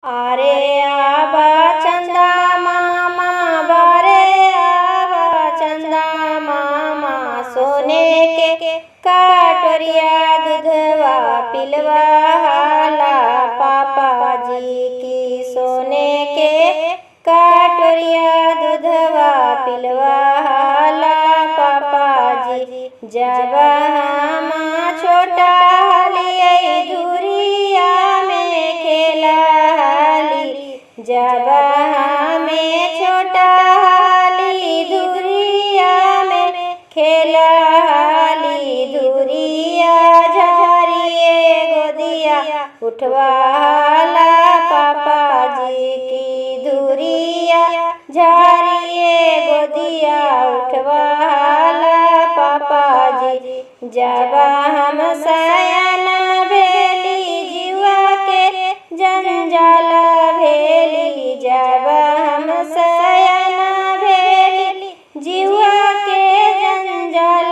अरे आबा चंदा मामा बारे आबा चंदा मामा, सोने के कटोरिया दूधवा पिलवा हाला पापा जी की। सोने के कटोरिया दूधवा पिलवा हाला पापा जी। जब हम छोटा हलियै धुरिया में खेला हाली, जब हमें छोटा हाली धुरिया में खेला हाली, धुरिया झारिए गोदिया उठवाला पापा जी की। धुरिया झारिए गोदिया उठवाला पापा जी। जब हम सयान भेली जीवा के जंजाल भेली, जब हम सयान भेली जीवा के जंजाल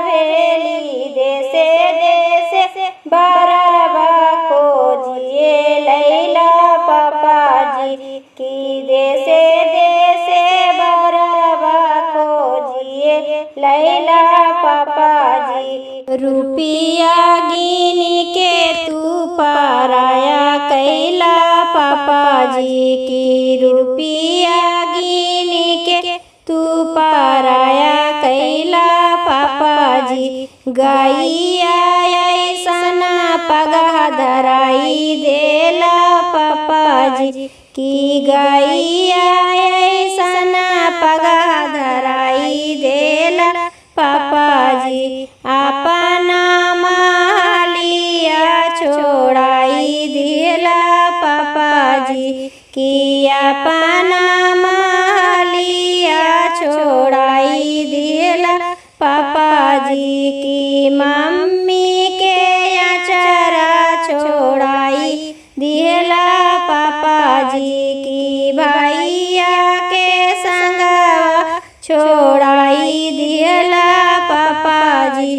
भेली। देसे देसे बरबा खोजिए लैला पापा जी की। देसे देसे बरबा खोजिए लैला पापा जी। रुपिया गिनी के तू पराया कैला पापा जी की। रुपिया गिनी के तू पराया कैला पापा जी। गैया ऐसना पगह धराई देला पापा जी की। गैया ऐसना पगह धराई देला पापा जी। अपना मालिया छोड़ाई दिला पापा जी की। अपना मालिया छोड़ाई दिला पापा जी की। मम्मी के अचरा छोड़ाई दिला पापा जी की। भैया के संगवा छोड़ाई दिला पापा जी।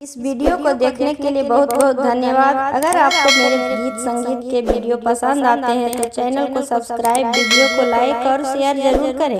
इस वीडियो को देखने के लिए बहुत बहुत धन्यवाद। अगर आपको मेरे गीत संगीत के वीडियो पसंद आते हैं तो चैनल को सब्सक्राइब, वीडियो को लाइक और शेयर जरूर करें।